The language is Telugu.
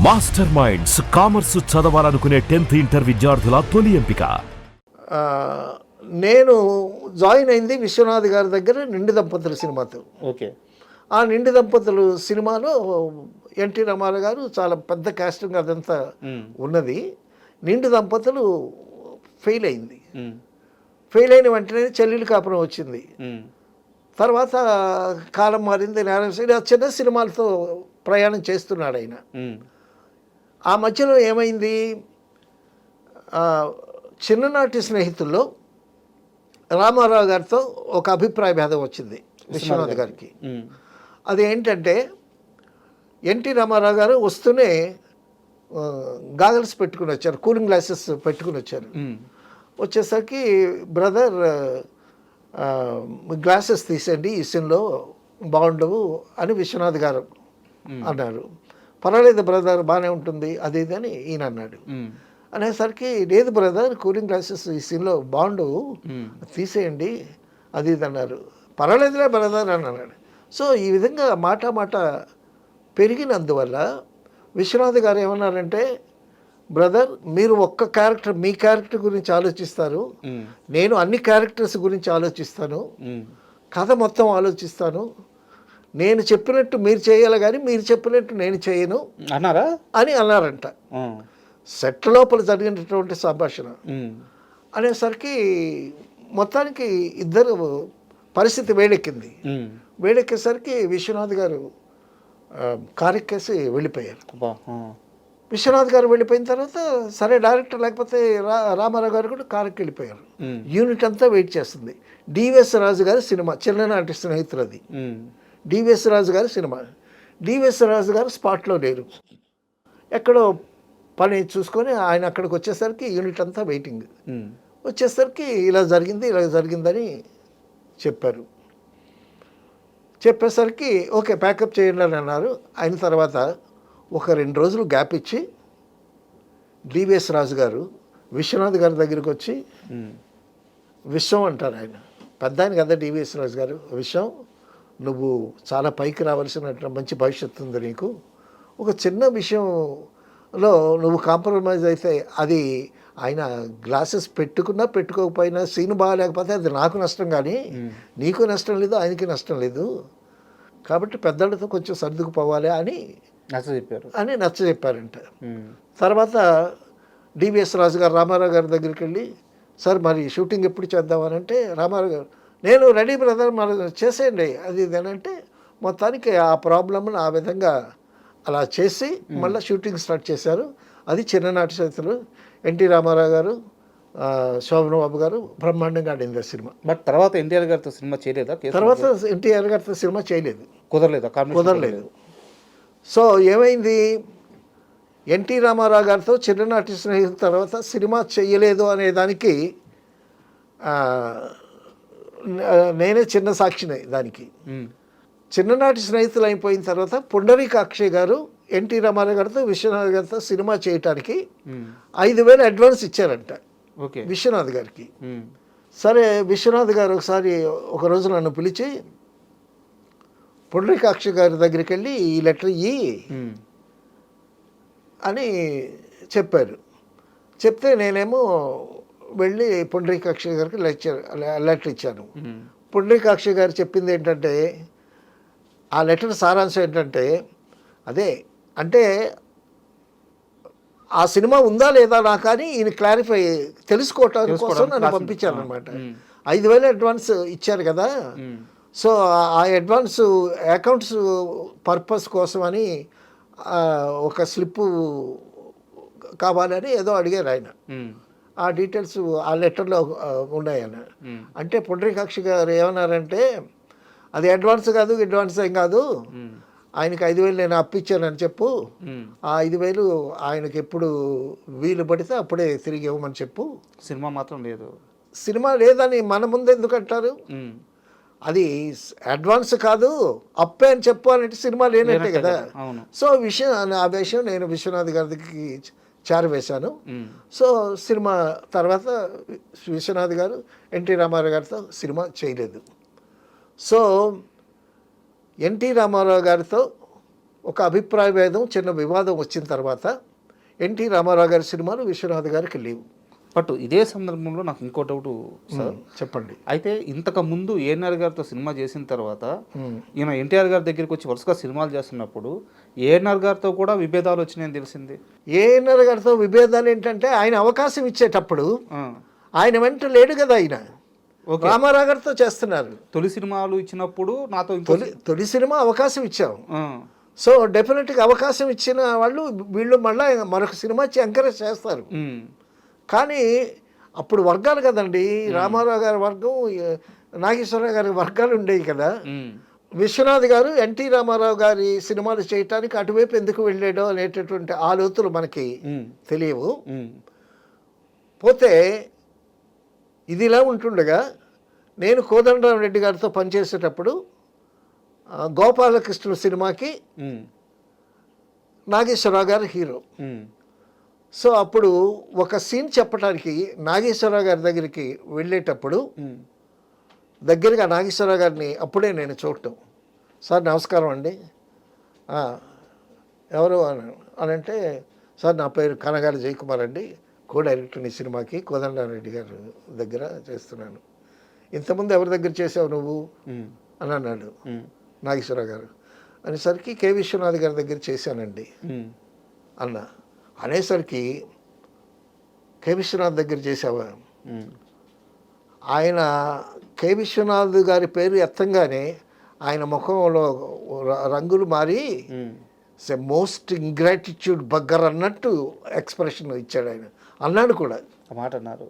మాస్టర్ మైండ్స్ కామర్స్ చదవాలనుకునే 10th ఇంటర్ విద్యార్థుల తొలి ఎంపిక. నేను జాయిన్ అయింది విశ్వనాథ్ గారి దగ్గర నిండు దంపతులు సినిమాతో. ఓకే. ఆ నిండు దంపతులు సినిమాలో ఎన్టీ రామారావు గారు చాలా పెద్ద కాస్టింగ్ అదంతా ఉన్నది. నిండు దంపతులు ఫెయిల్ అయింది. ఫెయిల్ అయిన వెంటనే చెల్లెలు కాపురం వచ్చింది. తర్వాత కాలం మారింది. నారాయణ చిన్న సినిమాలతో ప్రయాణం చేస్తున్నాడు ఆయన. ఆ మధ్యలో ఏమైంది, చిన్ననాటి స్నేహితుల్లో రామారావు గారితో ఒక అభిప్రాయ భేదం వచ్చింది విశ్వనాథ్ గారికి. అది ఏంటంటే ఎన్టీ రామారావు గారు వస్తూనే గాగల్స్ పెట్టుకుని వచ్చారు, కూలింగ్ గ్లాసెస్ పెట్టుకుని వచ్చారు. వచ్చేసరికి బ్రదర్ గ్లాసెస్ తీసేయండి, ఈ సీన్లో బాగుండవు అని విశ్వనాథ్ గారు అన్నారు. పర్వాలేదు బ్రదర్, బాగానే ఉంటుంది అది ఇది అని ఈయన అన్నాడు. అనేసరికి లేదు బ్రదర్, కూలింగ్ గ్లాసెస్ ఈ సీన్లో బాగుండవు, తీసేయండి అది ఇది అన్నారు. పర్వాలేదులే బ్రదర్ అని అన్నాడు. సో ఈ విధంగా మాట పెరిగినందువల్ల విశ్వనాథ్ గారు ఏమన్నారంటే, బ్రదర్ మీరు ఒక్క క్యారెక్టర్, మీ క్యారెక్టర్ గురించి ఆలోచిస్తారు, నేను అన్ని క్యారెక్టర్స్ గురించి ఆలోచిస్తాను, కథ మొత్తం ఆలోచిస్తాను, నేను చెప్పినట్టు మీరు చేయాలి కానీ మీరు చెప్పినట్టు నేను చేయను అన్నారా అని అన్నారంట. సెట్ లోపల జరిగినటువంటి సంభాషణ అనేసరికి మొత్తానికి ఇద్దరు పరిస్థితి వేడెక్కింది. వేడెక్కేసరికి విశ్వనాథ్ గారు కారెక్కేసి వెళ్ళిపోయారు. విశ్వనాథ్ గారు వెళ్ళిపోయిన తర్వాత సరే డైరెక్టర్ లేకపోతే రామారావు గారు కూడా కారెక్కి వెళ్ళిపోయారు. యూనిట్ అంతా వెయిట్ చేస్తుంది. డివిఎస్ రాజు గారి సినిమా, చిన్ననాటి స్నేహితులు అది. డివిఎస్ రాజు గారి సినిమా. డివిఎస్ రాజు గారు స్పాట్లో లేరు, ఎక్కడో పని చూసుకొని ఆయన అక్కడికి వచ్చేసరికి యూనిట్ అంతా వెయిటింగ్. వచ్చేసరికి ఇలా జరిగిందని చెప్పారు. చెప్పేసరికి ఓకే ప్యాకప్ చేయండి అని అన్నారు. అయిన తర్వాత ఒక 2 రోజులు గ్యాప్ ఇచ్చి డివిఎస్ రాజు గారు విశ్వనాథ్ గారి దగ్గరికి వచ్చి, విశ్వం అంటారు ఆయన, పెద్ద ఆయన కదా డివిఎస్ రాజు గారు, విశ్వం నువ్వు చాలా పైకి రావాల్సిన మంచి భవిష్యత్తు ఉంది నీకు, ఒక చిన్న విషయంలో నువ్వు కాంప్రమైజ్ అయితే అది ఆయన గ్లాసెస్ పెట్టుకున్నా పెట్టుకోకపోయినా సీన్ బాగాలేకపోతే అది నాకు నష్టం కానీ నీకు నష్టం లేదు, ఆయనకి నష్టం లేదు, కాబట్టి పెద్దలతో కొంచెం సర్దుకుపోవాలి అని నచ్చ చెప్పారంట. తర్వాత డివిఎస్ రాజు గారు రామారావు గారి దగ్గరికి వెళ్ళి, సార్ మరి షూటింగ్ ఎప్పుడు చేద్దామనంటే రామారావు గారు నేను రెడీ బ్రదర్ మరి చేసేయండి అది ఇది అని అంటే, మొత్తానికి ఆ ప్రాబ్లమ్ని ఆ విధంగా అలా చేసి మళ్ళీ షూటింగ్ స్టార్ట్ చేశారు. అది చిన్ననాటి చేతులు. ఎన్టీ రామారావు గారు, శోభన్ బాబు గారు బ్రహ్మాండంగా ఆడింది ఆ సినిమా. బట్ తర్వాత ఎన్టీఆర్ గారితో సినిమా చేయలేదా? తర్వాత ఎన్టీఆర్ గారితో సినిమా చేయలేదు, కుదరలేదు. సో ఏమైంది, ఎన్టీ రామారావు గారితో చిన్ననాటి స్నేహితుల తర్వాత సినిమా చెయ్యలేదు అనే దానికి నేనే చిన్న సాక్షిని దానికి. చిన్ననాటి స్నేహితులు అయిపోయిన తర్వాత పుండరీకాక్షి గారు ఎన్టీ రామారావు గారితో విశ్వనాథ్ గారితో సినిమా చేయటానికి 5,000 అడ్వాన్స్ ఇచ్చారంట విశ్వనాథ్ గారికి. సరే విశ్వనాథ్ గారు ఒకసారి ఒకరోజు నన్ను పిలిచి పుండరీకాక్షి గారి దగ్గరికి వెళ్ళి ఈ లెటర్ ఇయ్యి అని చెప్పారు. చెప్తే నేనేమో వెళ్ళి పుండరీకాక్షి గారికి లెటర్ ఇచ్చాను. పుండరీకాక్షి గారు చెప్పింది ఏంటంటే, ఆ లెటర్ సారాంశం ఏంటంటే, అదే అంటే ఆ సినిమా ఉందా లేదా నాకు కానీ ఈయన క్లారిఫై తెలుసుకోవటానికి కోసం నన్ను పంపించాను అనమాట. 5,000 అడ్వాన్స్ ఇచ్చారు కదా, సో ఆ అడ్వాన్స్ అకౌంట్స్ పర్పస్ కోసమని ఒక స్లిప్పు కావాలని ఏదో అడిగారు ఆయన. ఆ డీటెయిల్స్ ఆ లెటర్లో ఉన్నాయన్న. అంటే పుండరీకాక్షి గారు ఏమన్నారంటే, అది అడ్వాన్స్ ఏం కాదు, ఆయనకి 5,000 నేను అప్పిచ్చానని చెప్పు, ఆ 5,000 ఆయనకి ఎప్పుడు వీలు పడితే అప్పుడే తిరిగి ఇవ్వమని చెప్పు, సినిమా మాత్రం లేదు, సినిమా లేదని మన ముందు ఎందుకు అంటారు, అది అడ్వాన్స్ కాదు అప్పే అని చెప్పు అంటే సినిమా లేనట్టే కదా. సో ఆ విషయం నేను విశ్వనాథ్ గారికి చేరవేశాను. సో సినిమా తర్వాత విశ్వనాథ్ గారు ఎన్టీ రామారావు గారితో సినిమా చేయలేదు. సో ఎన్టీ రామారావు గారితో ఒక అభిప్రాయ భేదం, చిన్న వివాదం వచ్చిన తర్వాత ఎన్టీ రామారావు గారి సినిమాలు విశ్వనాథ్ గారికి లేవు. బట్ ఇదే సందర్భంలో నాకు ఇంకో డౌట్ సార్. చెప్పండి. అయితే ఇంతకు ముందు ఏఎన్ఆర్ గారితో సినిమా చేసిన తర్వాత ఈయన ఎన్టీఆర్ గారి దగ్గరికి వచ్చి వరుసగా సినిమాలు చేస్తున్నప్పుడు ఏఎన్ఆర్ గారితో కూడా విభేదాలు వచ్చినాయని తెలిసింది. ఏఎన్ఆర్ గారితో విభేదాలు ఏంటంటే ఆయన అవకాశం ఇచ్చేటప్పుడు ఆయన వెంట లేడు కదా, ఆయన రామారావు గారితో చేస్తున్నారు. తొలి సినిమాలు ఇచ్చినప్పుడు నాతో తొలి సినిమా అవకాశం ఇచ్చాం. సో డెఫినెట్గా అవకాశం ఇచ్చిన వాళ్ళు వీళ్ళు మళ్ళీ మరొక సినిమా ఎంకరేజ్ చేస్తారు. కానీ అప్పుడు వర్గాలు కదండి, రామారావు గారి వర్గం, నాగేశ్వరరావు గారి వర్గాలు ఉండేవి కదా. విశ్వనాథ్ గారు ఎన్టీ రామారావు గారి సినిమాలు చేయటానికి అటువైపు ఎందుకు వెళ్ళాడో అనేటటువంటి ఆలోచనలు మనకి తెలియవు. పోతే ఇది ఇలా ఉంటుండగా నేను కోదండరామరెడ్డి గారితో పనిచేసేటప్పుడు గోపాలకృష్ణుడు సినిమాకి నాగేశ్వరరావు గారు హీరో. సో అప్పుడు ఒక సీన్ చెప్పడానికి నాగేశ్వరరావు గారి దగ్గరికి వెళ్ళేటప్పుడు దగ్గరగా నాగేశ్వరరావు గారిని అప్పుడే నేను చూడటం, సార్ నమస్కారం అండి, ఎవరు అని అంటే, సార్ నా పేరు కనగాలి జయకుమార్ అండి, కో డైరెక్టర్ ఈ సినిమాకి కోదండరామరెడ్డి గారు దగ్గర చేస్తున్నాను. ఇంతకుముందు ఎవరి దగ్గర చేసావు నువ్వు అని అన్నాడు నాగేశ్వరరావు గారు. అనేసరికి కె విశ్వనాథ్ గారి దగ్గర చేశానండి అన్న. అనేసరికి కె విశ్వనాథ్ దగ్గర చేసావా? ఆయన కె విశ్వనాథ్ గారి పేరు ఎత్తంగానే ఆయన ముఖంలో రంగులు మారి మోస్ట్ ఇంగ్రాటిట్యూడ్ బగ్గర్ అన్నట్టు ఎక్స్ప్రెషన్ ఇచ్చాడు ఆయన. అన్నాడు కూడా, మాట అన్నారు.